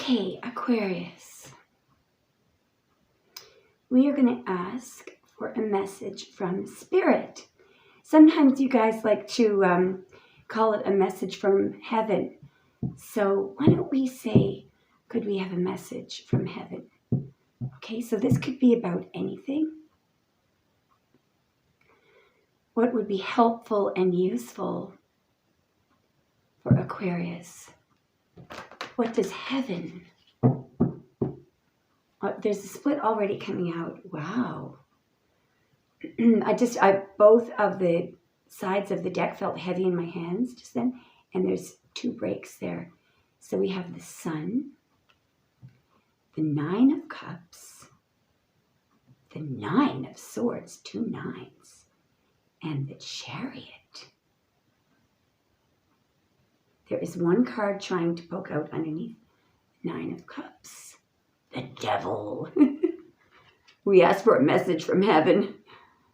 Okay, Aquarius. We are going to ask for a message from Spirit. Sometimes you guys like to call it a message from heaven. So why don't we say, could we have a message from heaven? Okay, so this could be about anything. What would be helpful and useful for Aquarius? What does heaven? There's a split already coming out. Wow. Both of the sides of the deck felt heavy in my hands just then, and there's 2 breaks there. So we have the Sun, the 9 of Cups, the 9 of Swords, 2 9s, and the Chariot. There is 1 card trying to poke out underneath, 9 of Cups, the Devil. We asked for a message from heaven.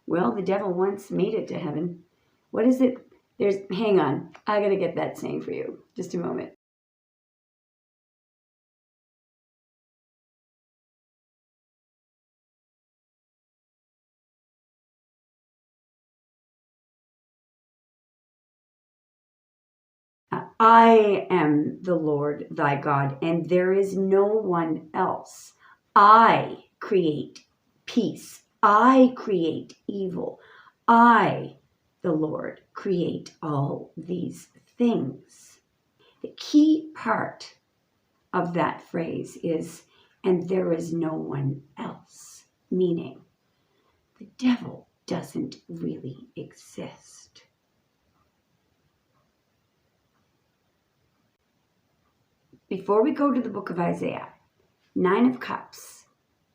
Well, the devil once made it to heaven. What is it? Hang on. I got to get that saying for you. Just a moment. I am the Lord thy God, and there is no one else. I create peace. I create evil. I, the Lord, create all these things. The key part of that phrase is, and there is no one else, meaning the devil doesn't really exist. Before we go to the book of Isaiah, 9 of Cups,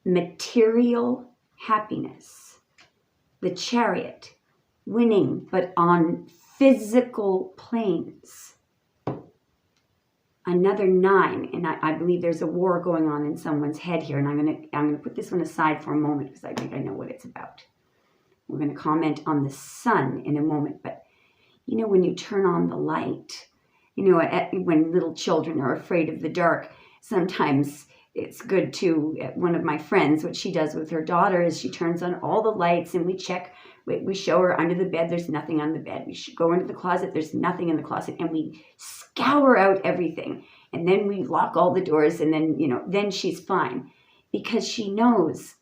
material happiness, the Chariot, winning, but on physical planes. Another 9, and I believe there's a war going on in someone's head here, and I'm gonna put this one aside for a moment because I think I know what it's about. We're going to comment on the Sun in a moment, but you know, when you turn on the light, you know, when little children are afraid of the dark, sometimes it's good to, one of my friends, what she does with her daughter is she turns on all the lights and we show her under the bed, there's nothing on the bed. We should go into the closet, there's nothing in the closet, and we scour out everything. And then we lock all the doors, and then, you know, then she's fine. Because she knows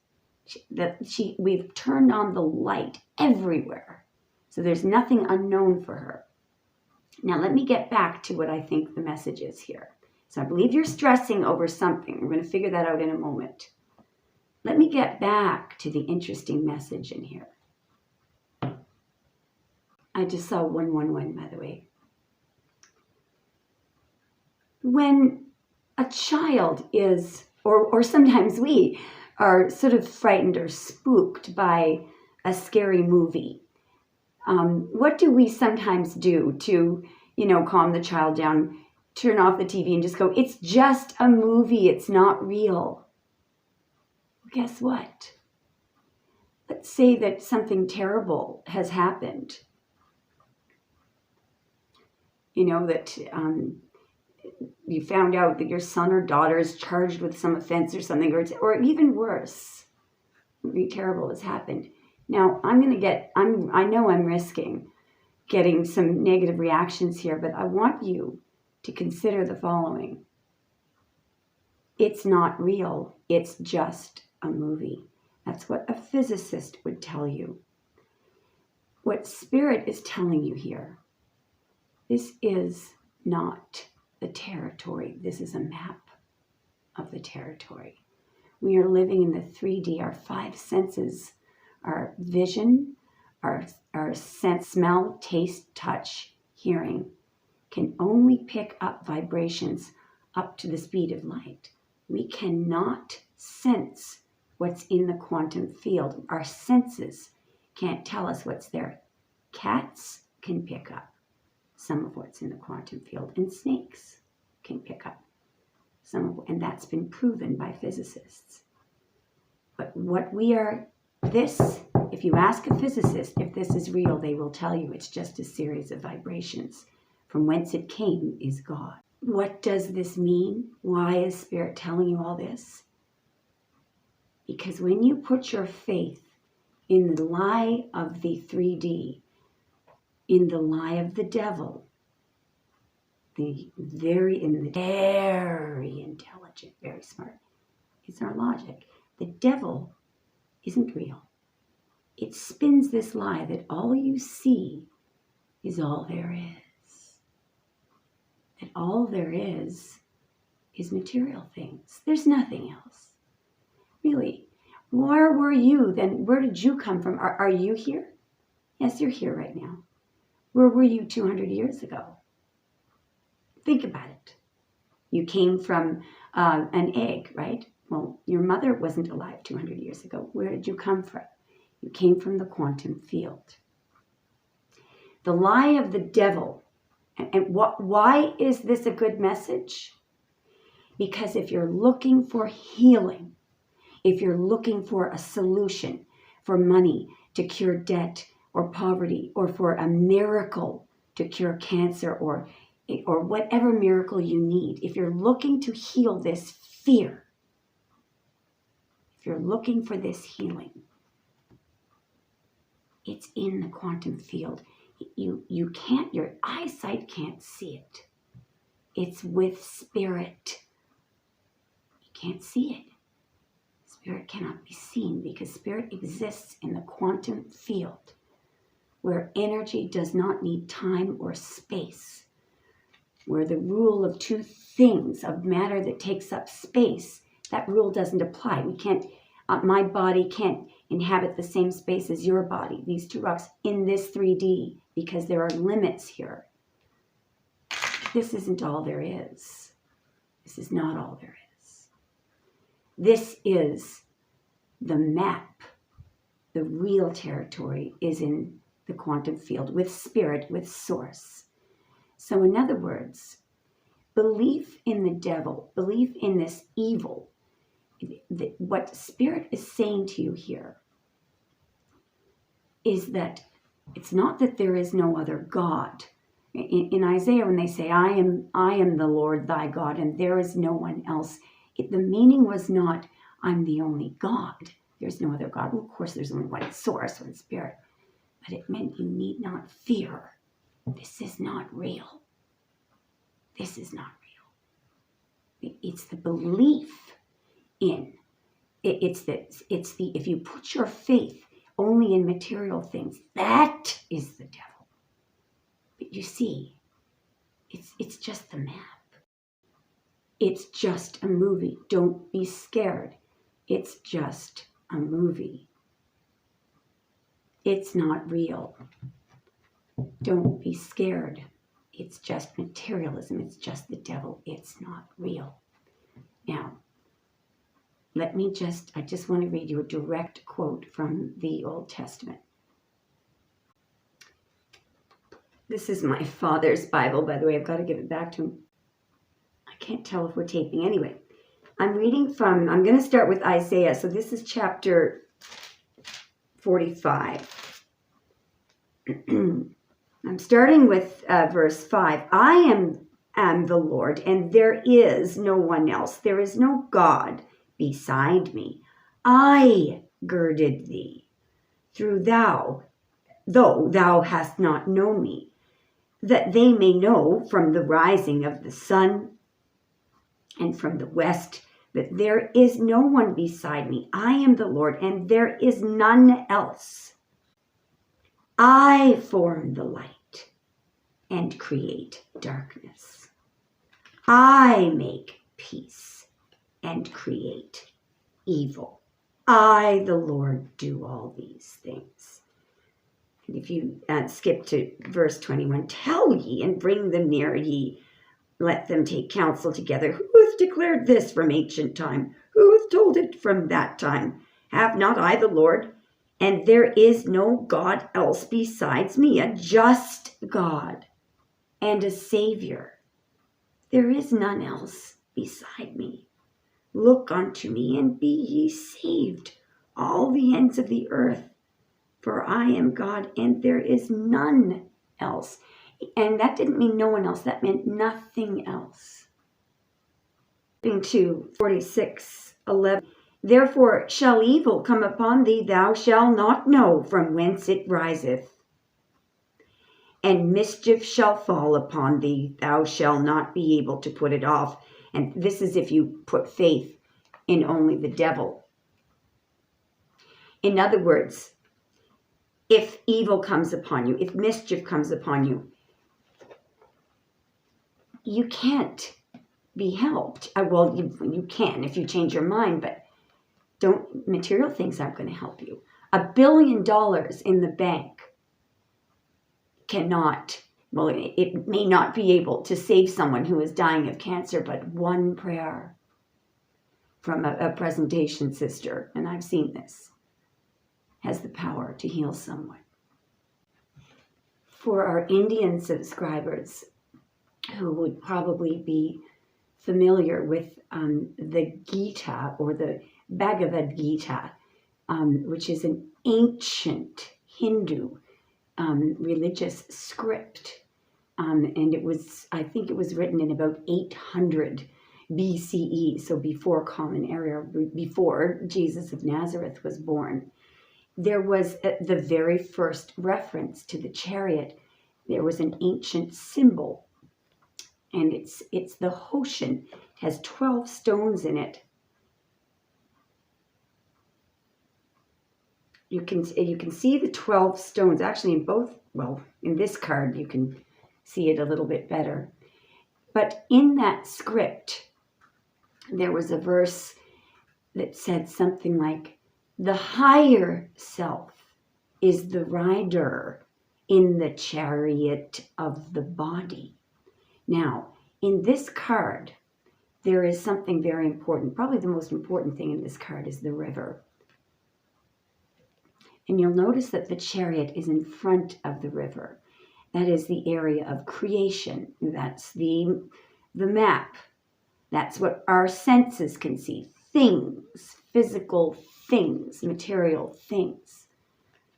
that we've turned on the light everywhere. So there's nothing unknown for her. Now, let me get back to what I think the message is here. So I believe you're stressing over something. We're going to figure that out in a moment. Let me get back to the interesting message in here. I just saw 111, by the way. When a child is, or sometimes we are sort of frightened or spooked by a scary movie, what do we sometimes do to, you know, calm the child down, turn off the TV and just go, it's just a movie, it's not real? Well, guess what? Let's say that something terrible has happened. You know, that you found out that your son or daughter is charged with some offense or something, or even worse, something terrible has happened. Now, I know I'm risking getting some negative reactions here, but I want you to consider the following. It's not real. It's just a movie. That's what a physicist would tell you. What Spirit is telling you here, this is not the territory. This is a map of the territory. We are living in the 3D, our 5 senses. Our vision, our sense, smell, taste, touch, hearing can only pick up vibrations up to the speed of light. We cannot sense what's in the quantum field. Our senses can't tell us what's there. Cats can pick up some of what's in the quantum field, and snakes can pick up some of, and that's been proven by physicists. But what we are, if you ask a physicist if this is real, they will tell you it's just a series of vibrations. From whence it came is God. What does this mean? Why is Spirit telling you all this? Because when you put your faith in the lie of the 3D, in the lie of the devil, the very intelligent, very smart, it's our logic. The devil isn't real. It spins this lie that all you see is all there is. That all there is material things. There's nothing else. Really, where were you then? Where did you come from? Are you here? Yes, you're here right now. Where were you 200 years ago? Think about it. You came from an egg, right? Well, your mother wasn't alive 200 years ago. Where did you come from? You came from the quantum field. The lie of the devil. And why is this a good message? Because if you're looking for healing, if you're looking for a solution, for money to cure debt or poverty, or for a miracle to cure cancer, or whatever miracle you need, if you're looking to heal this fear, if you're looking for this healing, it's in the quantum field. You can't, your eyesight can't see it. It's with Spirit. You can't see it. Spirit cannot be seen because Spirit exists in the quantum field where energy does not need time or space, where the rule of two things, of matter that takes up space, that rule doesn't apply. We can't, my body can't inhabit the same space as your body, these two rocks in this 3D, because there are limits here. This isn't all there is. This is not all there is. This is the map. The real territory is in the quantum field with Spirit, with Source. So in other words, belief in the devil, belief in this evil, what Spirit is saying to you here is that it's not that there is no other God. In Isaiah, when they say, I am the Lord thy God, and there is no one else, the meaning was not, I'm the only God. There's no other God. Well, of course, there's only one Source, one Spirit. But it meant you need not fear. This is not real. This is not real. It's the belief in. It's the if you put your faith only in material things, that is the devil. But you see, it's just the map. It's just a movie. Don't be scared. It's just a movie. It's not real. Don't be scared. It's just materialism. It's just the devil. It's not real. Now, I just want to read you a direct quote from the Old Testament. This is my father's Bible, by the way. I've got to give it back to him. I can't tell if we're taping. Anyway, I'm going to start with Isaiah. So this is chapter 45. I'm starting with verse 5. I am the Lord, and there is no one else. There is no God beside me. I girded thee, though thou hast not known me, that they may know from the rising of the sun and from the west that there is no one beside me. I am the Lord, and there is none else. I form the light and create darkness. I make peace and create evil. I, the Lord, do all these things. And if you skip to verse 21, tell ye and bring them near ye. Let them take counsel together. Who hath declared this from ancient time? Who hath told it from that time? Have not I the Lord? And there is no God else besides me, a just God and a Savior. There is none else beside me. Look unto me and be ye saved, all the ends of the earth. For I am God and there is none else. And that didn't mean no one else. That meant nothing else. To 46:11. Therefore shall evil come upon thee, thou shalt not know from whence it riseth. And mischief shall fall upon thee, thou shalt not be able to put it off. And this is if you put faith in only the devil. In other words, if evil comes upon you, if mischief comes upon you, you can't be helped. Well, you can if you change your mind, but material things aren't going to help you. $1 billion in the bank cannot, well, it may not be able to save someone who is dying of cancer, but one prayer from a presentation sister, and I've seen this, has the power to heal someone. For our Indian subscribers who would probably be familiar with the Gita or the Bhagavad Gita, which is an ancient Hindu religious script. And I think it was written in about 800 BCE, so before Common Era, before Jesus of Nazareth was born. There was the very first reference to the chariot. There was an ancient symbol, and it's the Hoshin. It has 12 stones in it. You can see the 12 stones actually in both. Well, in this card you can see it a little bit better. But in that script, there was a verse that said something like, "The higher self is the rider in the chariot of the body." Now, in this card, there is something very important. Probably the most important thing in this card is the river. And you'll notice that the chariot is in front of the river. That is the area of creation. That's the map. That's what our senses can see. Things, physical things, material things.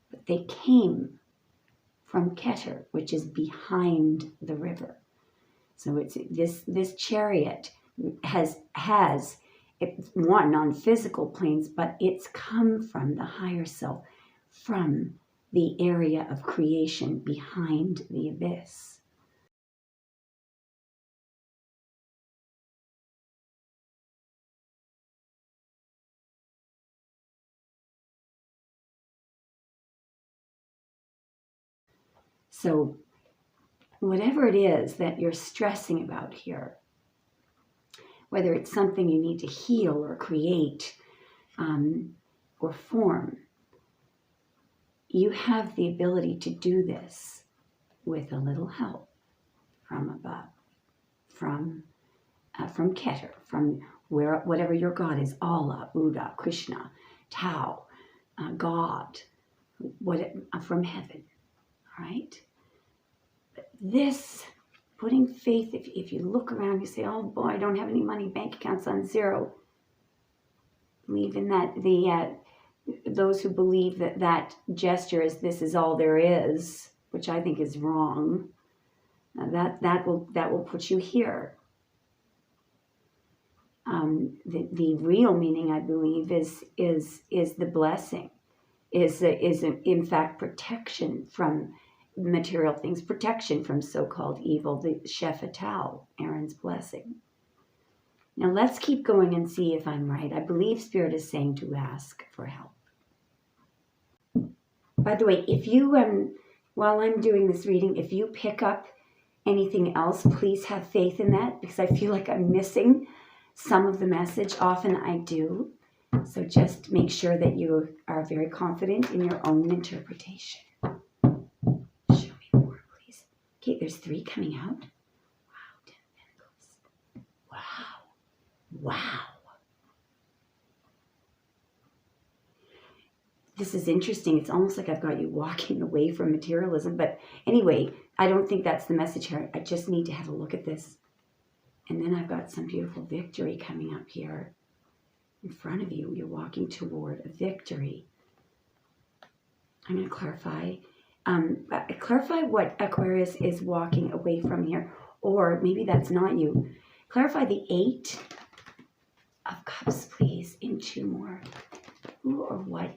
But they came from Keter, which is behind the river. So it's this chariot has it's one on physical planes, but it's come from the higher self, from the area of creation behind the abyss. So whatever it is that you're stressing about here, whether it's something you need to heal or create or form, you have the ability to do this with a little help from above, from Keter, from whatever your God is, Allah, Buddha, Krishna, Tao, God, from heaven, all right? But this, putting faith, if you look around, you say, "Oh boy, I don't have any money, bank account's on zero." Believe in that, those who believe that gesture is this is all there is, which I think is wrong, that will put you here. The real meaning, I believe, is the blessing, is in fact protection from material things, protection from so-called evil, the Shefatao, Aaron's blessing. Now let's keep going and see if I'm right. I believe Spirit is saying to ask for help. By the way, if you, while I'm doing this reading, if you pick up anything else, please have faith in that, because I feel like I'm missing some of the message. Often I do. So just make sure that you are very confident in your own interpretation. Show me more, please. Okay, there's 3 coming out. Wow, 10 Pentacles. Wow. This is interesting. It's almost like I've got you walking away from materialism. But anyway, I don't think that's the message here. I just need to have a look at this. And then I've got some beautiful victory coming up here in front of you. You're walking toward a victory. I'm going to clarify. Clarify what Aquarius is walking away from here. Or maybe that's not you. Clarify the 8 of Cups, please, in 2 more. Who or what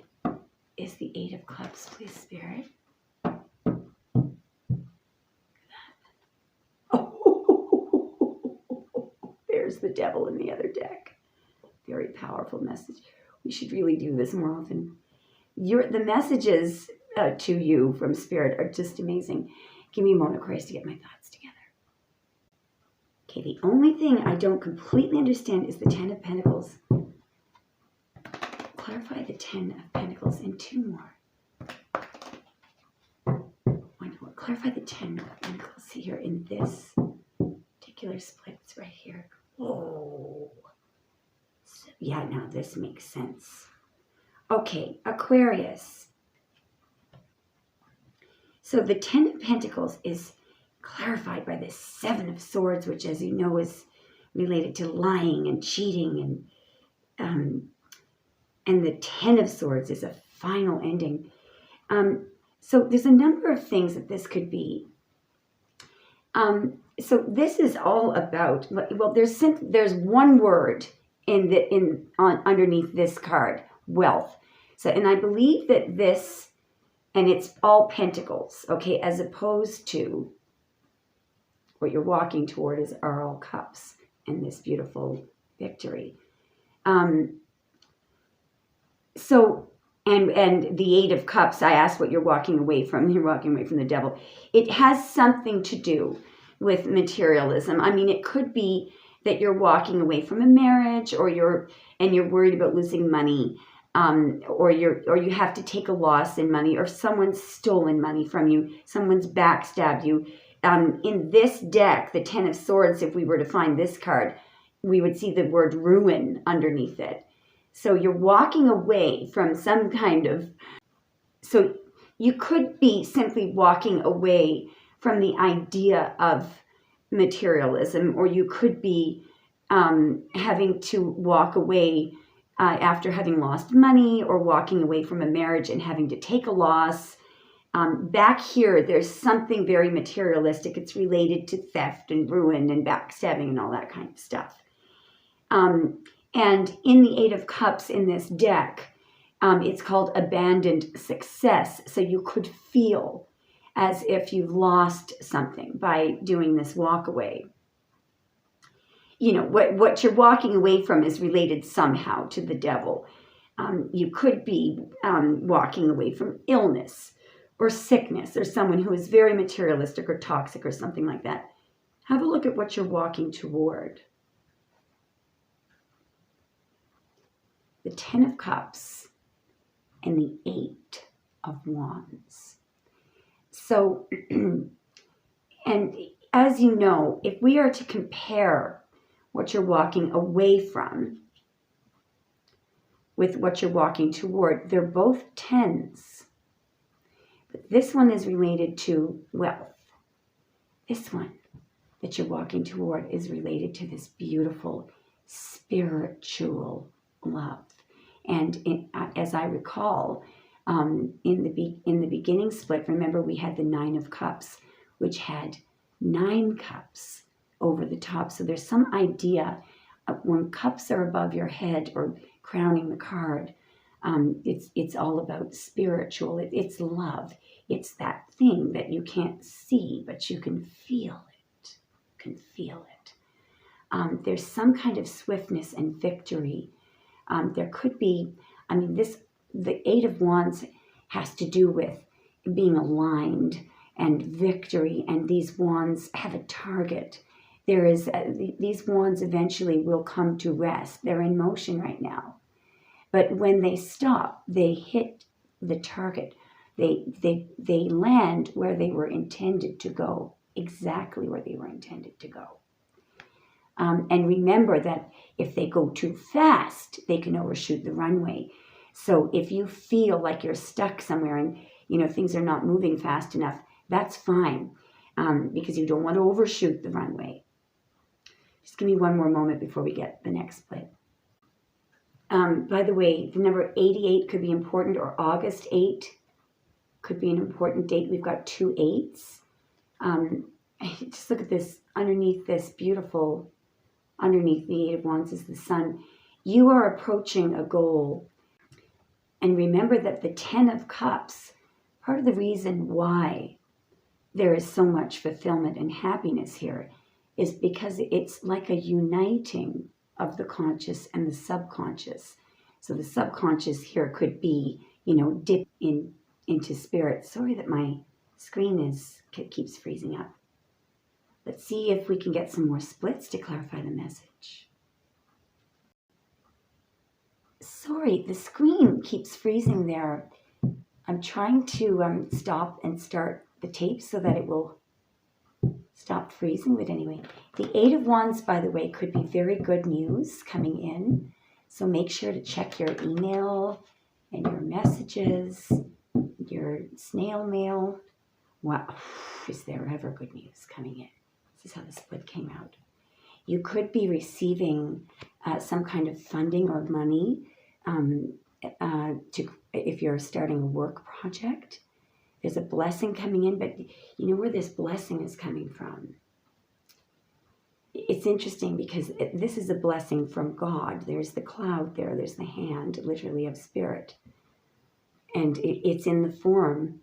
is the 8 of Cups, please, Spirit? Oh, there's the devil in the other deck. Very powerful message. We should really do this more often. The messages to you from Spirit are just amazing. Give me a moment, Aquarius, to get my thoughts together. Okay, the only thing I don't completely understand is the 10 of Pentacles. Clarify the 10 of Pentacles in 2 more. One more. Clarify the 10 of Pentacles here in this particular split. It's right here. Oh. So, yeah, now this makes sense. Okay, Aquarius. So the 10 of Pentacles is clarified by the 7 of Swords, which, as you know, is related to lying and cheating, and the 10 of Swords is a final ending. So there's a number of things that this could be. So this is all about, well, there's one word underneath this card, wealth. So, and I believe that this, and it's all pentacles, okay, as opposed to what you're walking toward are all cups and this beautiful victory. So, and the 8 of Cups, I asked what you're walking away from. You're walking away from the devil. It has something to do with materialism. I mean, it could be that you're walking away from a marriage, or you're worried about losing money, or you have to take a loss in money, or someone's stolen money from you, someone's backstabbed you. In this deck, the 10 of Swords, if we were to find this card, we would see the word ruin underneath it. So you're walking away from some kind of, so you could be simply walking away from the idea of materialism, or you could be having to walk away after having lost money, or walking away from a marriage and having to take a loss. Back here, there's something very materialistic. It's related to theft and ruin and backstabbing and all that kind of stuff. And in the 8 of Cups in this deck, it's called abandoned success. So you could feel as if you've lost something by doing this walk away. You know, what you're walking away from is related somehow to the devil. You could be walking away from illness or sickness, or someone who is very materialistic or toxic or something like that. Have a look at what you're walking toward. The 10 of Cups and the 8 of Wands. So, and as you know, if we are to compare what you're walking away from with what you're walking toward, they're both 10s. But this one is related to wealth. This one that you're walking toward is related to this beautiful spiritual love. And as I recall, in the beginning split, remember we had the 9 of Cups, which had 9 cups over the top. So there's some idea of when cups are above your head or crowning the card, it's all about spiritual. It's love. It's that thing that you can't see, but you can feel it. You can feel it. There's some kind of swiftness and victory. There could be, I mean, the 8 of Wands has to do with being aligned and victory, and these wands have a target. There is these wands eventually will come to rest. They're in motion right now, but when they stop, they hit the target. They land where they were intended to go, exactly where they were intended to go. And remember that if they go too fast, they can overshoot the runway. So if you feel like you're stuck somewhere and things are not moving fast enough, that's fine, because you don't want to overshoot the runway. Just give me one more moment before we get the next split. By the way, the number 88 could be important, or August 8. Could be an important date. We've got 2 8s. Just look at this, underneath this beautiful, underneath the 8 of Wands is the Sun. You are approaching a goal. And remember that the 10 of Cups, part of the reason why there is so much fulfillment and happiness here is because it's like a uniting of the conscious and the subconscious. So the subconscious here could be, dip into spirit. Sorry that my screen keeps freezing up. Let's see if we can get some more splits to clarify the message. Sorry, the screen keeps freezing there. I'm trying to stop and start the tape so that it will stop freezing. But anyway, the 8 of Wands, by the way, could be very good news coming in. So make sure to check your email and your messages, your snail mail. Wow, is there ever good news coming in? This is how the split came out. You could be receiving some kind of funding or money if you're starting a work project. There's a blessing coming in, but you know where this blessing is coming from? It's interesting because this is a blessing from God. There's the cloud there. There's the hand, literally, of spirit. And it's in the form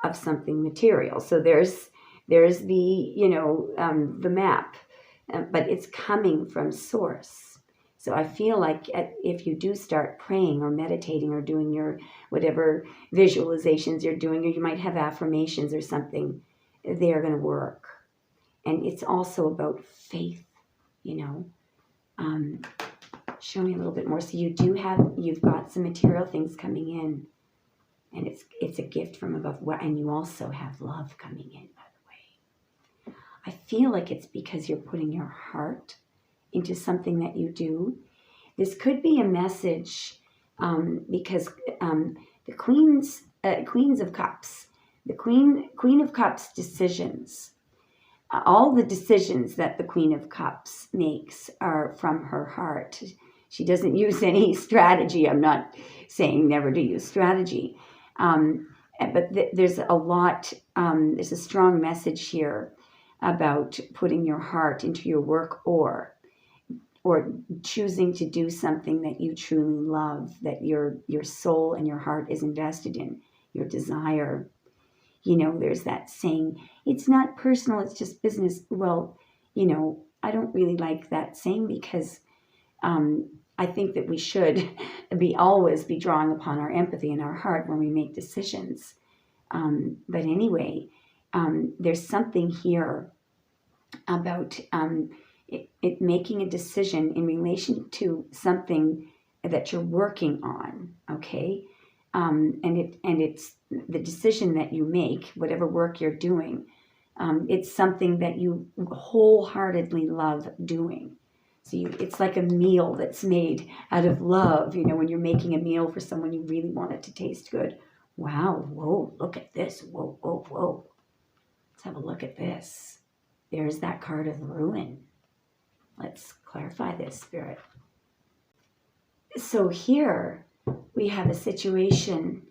of something material. So there's the, the map, but it's coming from source. So I feel like if you do start praying or meditating or doing your whatever visualizations you're doing, or you might have affirmations or something, they are going to work. And it's also about faith, Show me a little bit more. So you've got some material things coming in, and it's a gift from above. And you also have love coming in, by the way. I feel like it's because you're putting your heart into something that you do. This could be a message because the Queens of Cups, the Queen of Cups decisions, all the decisions that the Queen of Cups makes are from her heart. She doesn't use any strategy. I'm not saying never to use strategy, but there's a lot. There's a strong message here about putting your heart into your work or choosing to do something that you truly love, that your soul and your heart is invested in, your desire. There's that saying, it's not personal, it's just business. Well, I don't really like that saying because I think that we should always be drawing upon our empathy and our heart when we make decisions. But anyway, there's something here about it making a decision in relation to something that you're working on, okay? And it's the decision that you make, whatever work you're doing, it's something that you wholeheartedly love doing. So it's like a meal that's made out of love. When you're making a meal for someone, you really want it to taste good. Wow, whoa, look at this. Whoa, whoa, whoa. Let's have a look at this. There's that card of ruin. Let's clarify this, Spirit. So here we have a situation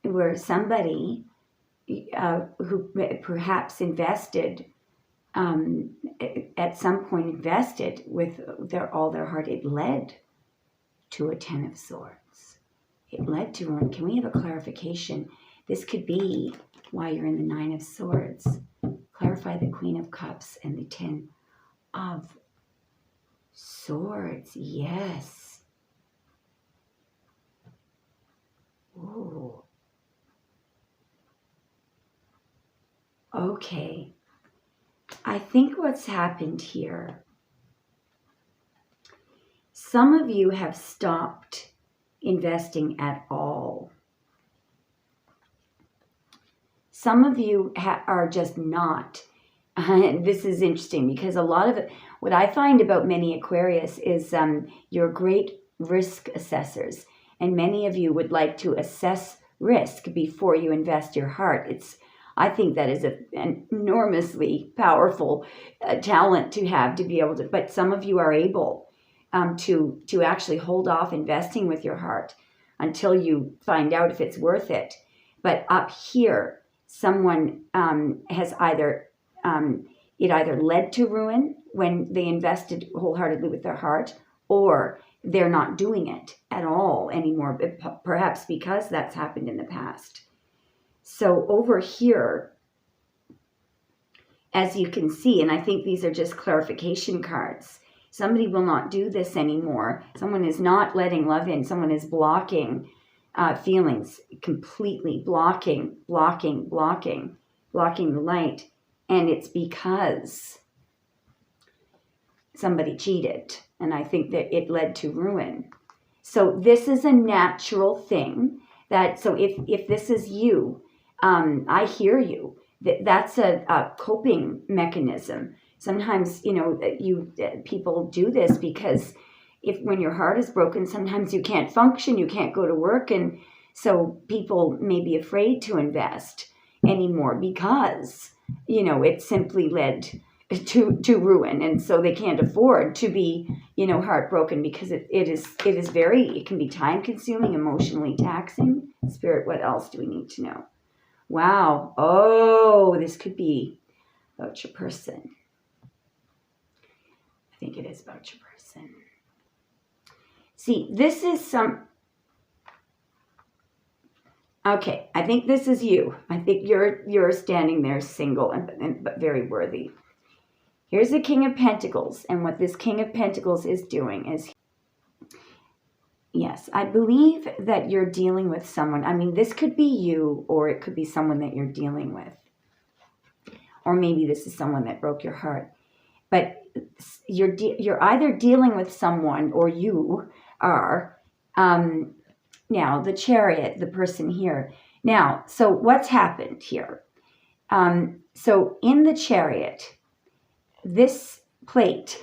where somebody who perhaps invested, at some point invested with all their heart, it led to a 10 of Swords. It led to ruin. Can we have a clarification? This could be why you're in the 9 of Swords. Clarify the Queen of Cups and the 10 of Swords. Yes. Ooh. Okay. I think what's happened here, some of you have stopped investing at all. Some of you are just not. This is interesting because a lot of it, what I find about many Aquarius is you're great risk assessors. And many of you would like to assess risk before you invest your heart. I think that is an enormously powerful talent to have, to be able to, but some of you are able to actually hold off investing with your heart until you find out if it's worth it. But up here, someone has either, it either led to ruin when they invested wholeheartedly with their heart, or they're not doing it at all anymore, perhaps because that's happened in the past. So over here, as you can see, and I think these are just clarification cards, somebody will not do this anymore. Someone is not letting love in. Someone is blocking feelings, completely blocking the light. And it's because somebody cheated. And I think that it led to ruin. So this is a natural thing that, so if this is you, I hear you. That's a coping mechanism. Sometimes, people do this because when your heart is broken, sometimes you can't function, you can't go to work. And so people may be afraid to invest anymore because, it simply led to ruin. And so they can't afford to be, heartbroken, because it can be time consuming, emotionally taxing. Spirit, what else do we need to know? Wow. Oh, this could be about your person. I think it is about your person. See, this is okay, I think this is you. I think you're standing there single but very worthy. Here's the King of Pentacles, and what this King of Pentacles is doing is, yes, I believe that you're dealing with someone. I mean, this could be you, or it could be someone that you're dealing with. Or maybe this is someone that broke your heart. But you're either dealing with someone, or you are. Now, the Chariot, the person here. Now, so what's happened here? So in the Chariot, this plate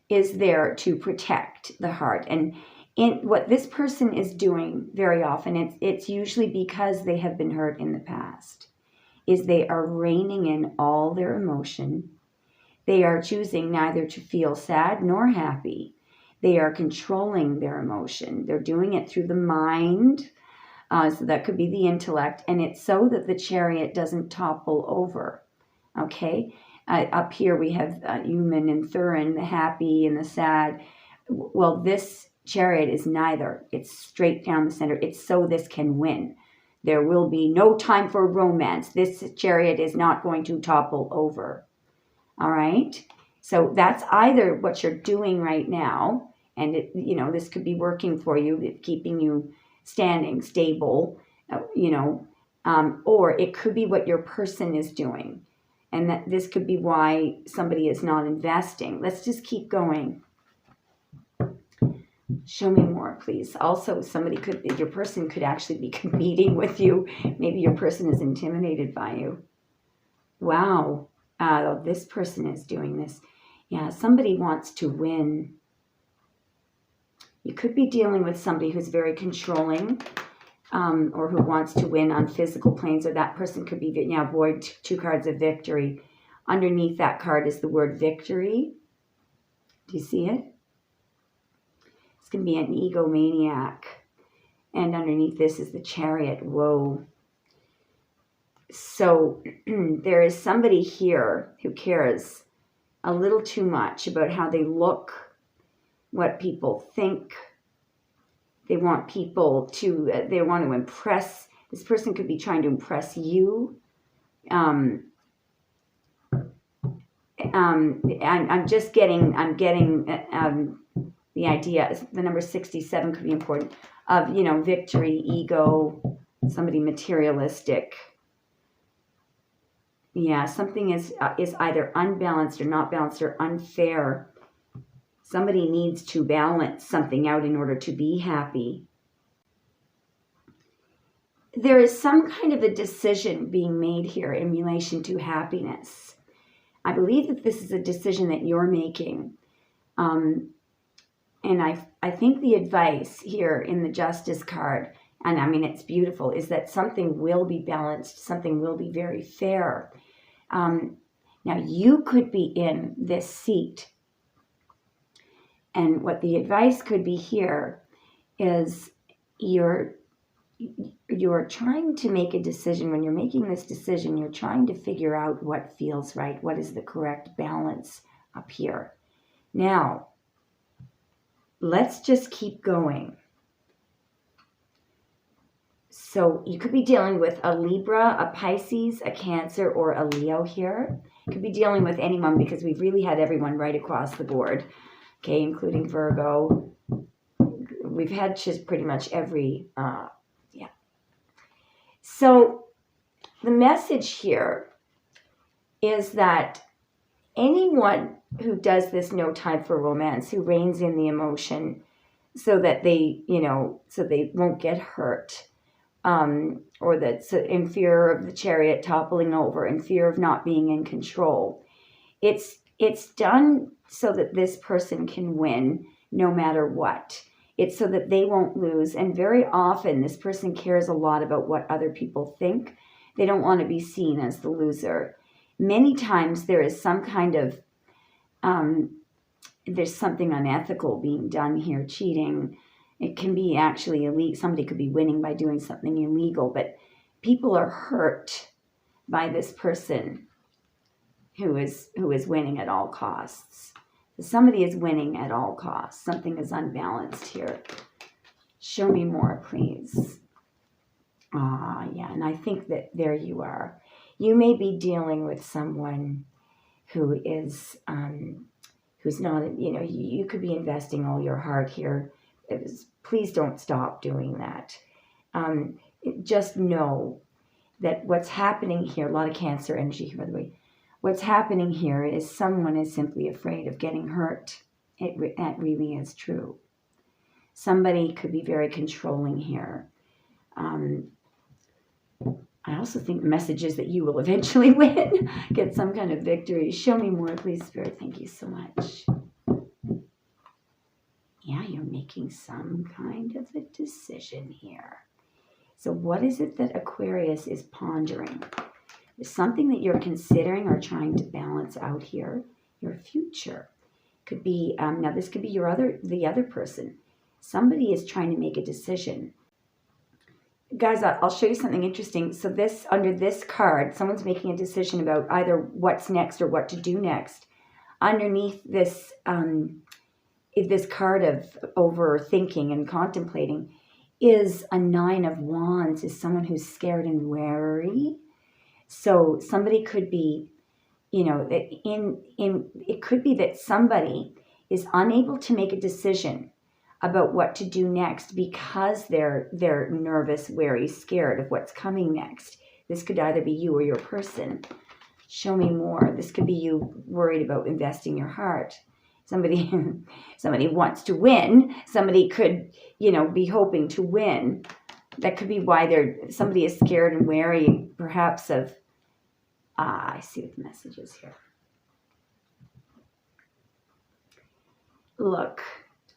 is there to protect the heart. And what this person is doing very often, it's usually because they have been hurt in the past, is they are reining in all their emotion. They are choosing neither to feel sad nor happy. They are controlling their emotion. They're doing it through the mind. So that could be the intellect. And it's so that the Chariot doesn't topple over. Okay? Up here we have Human and Thurin, the happy and the sad. Well, this Chariot is neither. It's straight down the center. It's so this can win. There will be no time for romance. This Chariot is not going to topple over. All right? So that's either what you're doing right now, and this could be working for you, keeping you standing, stable, or it could be what your person is doing. And that this could be why somebody is not investing. Let's just keep going. Show me more, please. Also, your person could actually be competing with you. Maybe your person is intimidated by you. Wow. This person is doing this. Yeah, somebody wants to win. You could be dealing with somebody who's very controlling, or who wants to win on physical planes, or that person could be, void, 2 cards of victory. Underneath that card is the word victory. Do you see it? It's going to be an egomaniac. And underneath this is the Chariot. Whoa. So there is somebody here who cares a little too much about how they look, what people think. They want people to, they want to impress. This person could be trying to impress you. I'm getting the idea. The number 67 could be important of, victory, ego, somebody materialistic. Yeah, something is either unbalanced or not balanced or unfair. Somebody needs to balance something out in order to be happy. There is some kind of a decision being made here in relation to happiness. I believe that this is a decision that you're making. And I think the advice here in the Justice card, and I mean it's beautiful, is that something will be balanced, something will be very fair. Now you could be in this seat. And what the advice could be here is you're you're trying to make a decision. When you're making this decision, you're trying to figure out what feels right. What is the correct balance up here? Now, let's just keep going. So you could be dealing with a Libra, a Pisces, a Cancer, or a Leo here. You could be dealing with anyone because we've really had everyone right across the board, okay, including Virgo. We've had just pretty much every, yeah. So the message here is that anyone who does this no time for romance, who reins in the emotion so that they, so they won't get hurt, or that's in fear of the chariot toppling over, in fear of not being in control. It's done so that this person can win no matter what. It's so that they won't lose. And very often this person cares a lot about what other people think. They don't want to be seen as the loser. Many times there is some kind of, there's something unethical being done here, cheating. It can be actually illegal. Somebody could be winning by doing something illegal, but people are hurt by this person who is winning at all costs. Somebody is winning at all costs. Something is unbalanced here. Show me more, please. Yeah, and I think that there you are. You may be dealing with someone who is, who's not, you could be investing all your heart here. Please don't stop doing that. Just know that what's happening here, a lot of Cancer energy here, by the way, what's happening here is someone is simply afraid of getting hurt. That really is true. Somebody could be very controlling here. I also think the message is that you will eventually win, get some kind of victory. Show me more, please, Spirit. Thank you so much. Yeah, you're making some kind of a decision here. So what is it that Aquarius is pondering? There's something that you're considering or trying to balance out here. Your future could be, now this could be the other person. Somebody is trying to make a decision. Guys, I'll show you something interesting. So this, under this card, someone's making a decision about either what's next or what to do next. Underneath this, this card of overthinking and contemplating is a 9 of Wands, is someone who's scared and wary. So somebody could be, it could be that somebody is unable to make a decision about what to do next because they're nervous, wary, scared of what's coming next. This could either be you or your person. Show me more. This could be you worried about investing your heart. Somebody wants to win. Somebody could, be hoping to win. That could be why somebody is scared and wary, perhaps of, I see what the message is here. Look,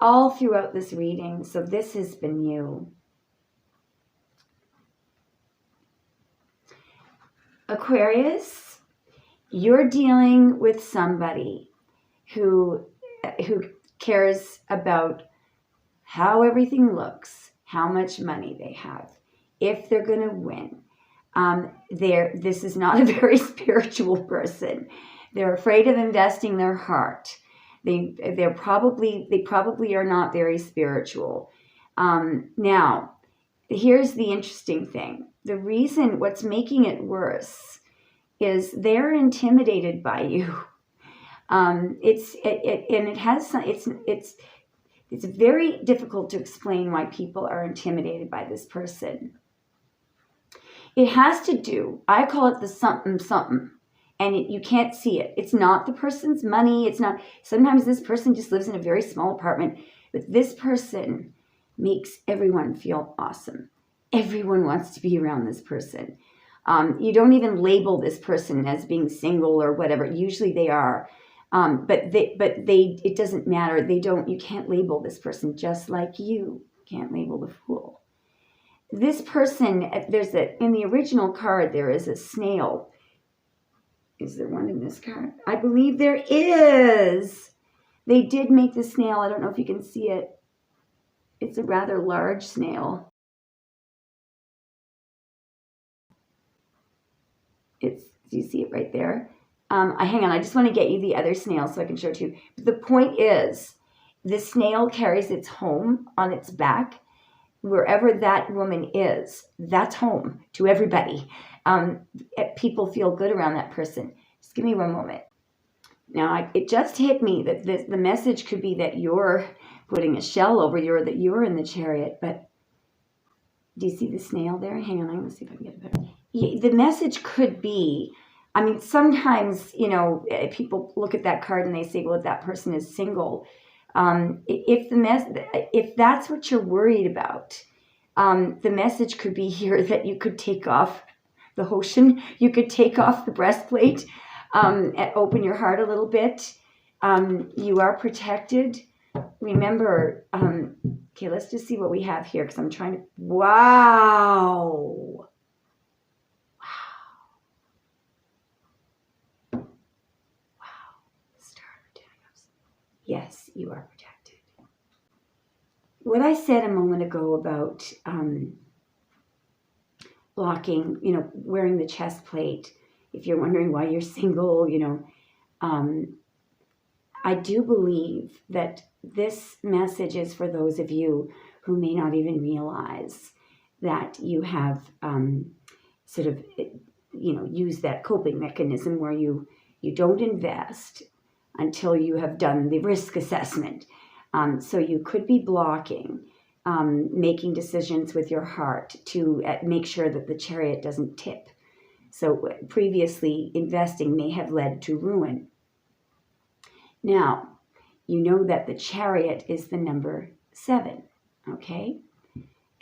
all throughout this reading, so this has been you. Aquarius, you're dealing with somebody who cares about how everything looks, how much money they have, if they're going to win. This is not a very spiritual person. They're afraid of investing their heart. They probably are not very spiritual. Now, here's the interesting thing. The reason, what's making it worse, is they're intimidated by you. It's very difficult to explain why people are intimidated by this person. It has to do, I call it the something something, and you can't see it. It's not the person's money. It's not. Sometimes this person just lives in a very small apartment, but this person makes everyone feel awesome. Everyone wants to be around this person. You don't even label this person as being single or whatever. Usually they are. But it doesn't matter. You can't label this person, just like you can't label the fool. This person, in the original card, there is a snail. Is there one in this card? I believe there is. They did make the snail. I don't know if you can see it. It's a rather large snail. do you see it right there? Hang on, I just want to get you the other snail so I can show it to you. But the point is, the snail carries its home on its back. Wherever that woman is, that's home to everybody. People feel good around that person. Just give me one moment. Now, it just hit me that the message could be that you're putting a shell over you, that you're in the chariot. But do you see the snail there? Hang on, I'm going to see if I can get it better. The message could be, I mean, sometimes, people look at that card and they say, well, that person is single. If that's what you're worried about, the message could be here that you could take off the Hoshin, you could take off the breastplate, and open your heart a little bit. You are protected. Remember, okay, let's just see what we have here, because I'm trying to, wow. Yes, you are protected. What I said a moment ago about blocking, wearing the chest plate, if you're wondering why you're single, I do believe that this message is for those of you who may not even realize that you have used that coping mechanism where you don't invest until you have done the risk assessment. So you could be blocking making decisions with your heart to make sure that the chariot doesn't tip. So previously, investing may have led to ruin. Now, you know that the chariot is the number 7, okay?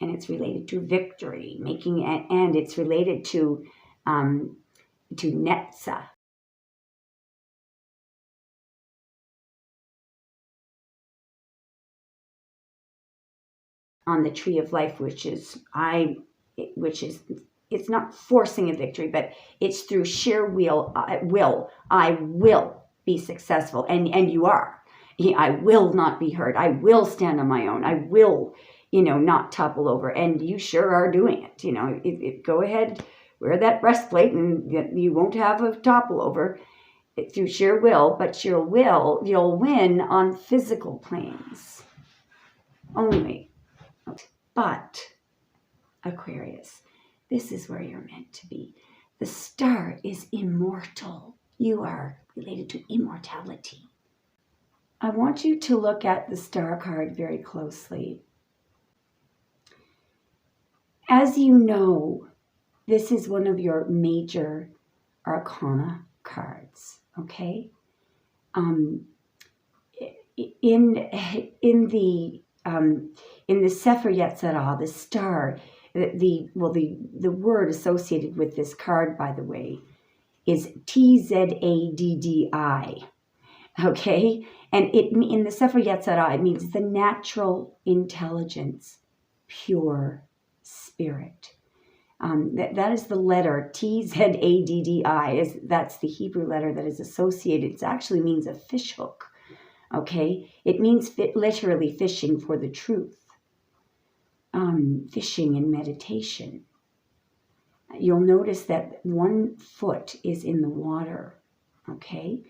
And it's related to victory, and it's related to Netza. On the tree of life, it's not forcing a victory, but it's through sheer will. I will be successful, and you are. I will not be hurt. I will stand on my own. I will, not topple over, and you sure are doing it. Go ahead, wear that breastplate, and you won't have a topple over. Through sheer will, but you'll win on physical planes only. But, Aquarius, this is where you're meant to be. The star is immortal. You are related to immortality. I want you to look at the star card very closely. As you know, this is one of your major arcana cards, okay? In the Sefer Yetzirah, the star, the word associated with this card, by the way, is Tzaddi, okay? And in the Sefer Yetzirah, it means the natural intelligence, pure spirit. That is the letter Tzaddi. That's the Hebrew letter that is associated. It actually means a fish hook. Okay, it means literally fishing for the truth. Fishing in meditation. You'll notice that one foot is in the water, okay?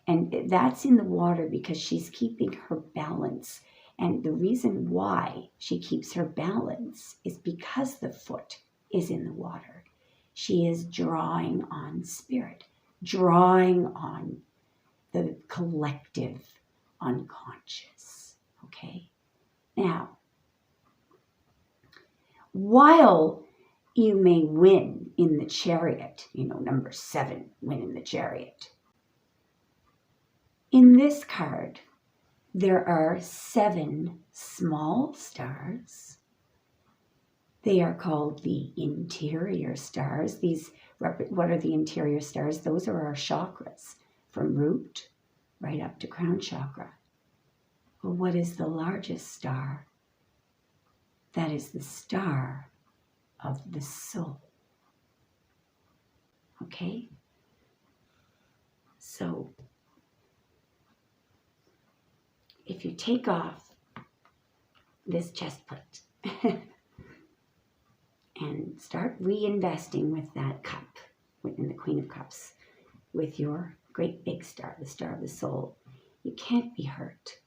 And that's in the water because she's keeping her balance. And the reason why she keeps her balance is because the foot is in the water. She is drawing on spirit, drawing on the collective unconscious, okay? Now, while you may win in the chariot, number 7, win in the chariot. In this card, there are 7 small stars. They are called the interior stars. What are the interior stars? Those are our chakras, from root right up to crown chakra. Well, what is the largest star? That is the star of the soul. Okay? So, if you take off this chest plate and start reinvesting with that cup, in the Queen of Cups, with your great big star, the star of the soul. You can't be hurt.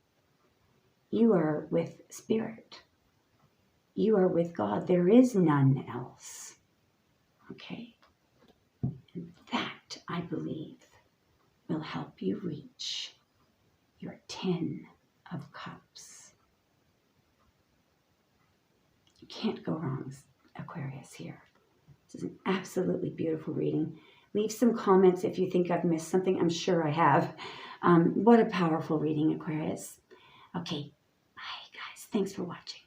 You are with Spirit. You are with God. There is none else. Okay? And that, I believe, will help you reach your 10 of Cups. You can't go wrong, Aquarius, here. This is an absolutely beautiful reading. Leave some comments if you think I've missed something. I'm sure I have. What a powerful reading, Aquarius. Okay, bye, guys. Thanks for watching.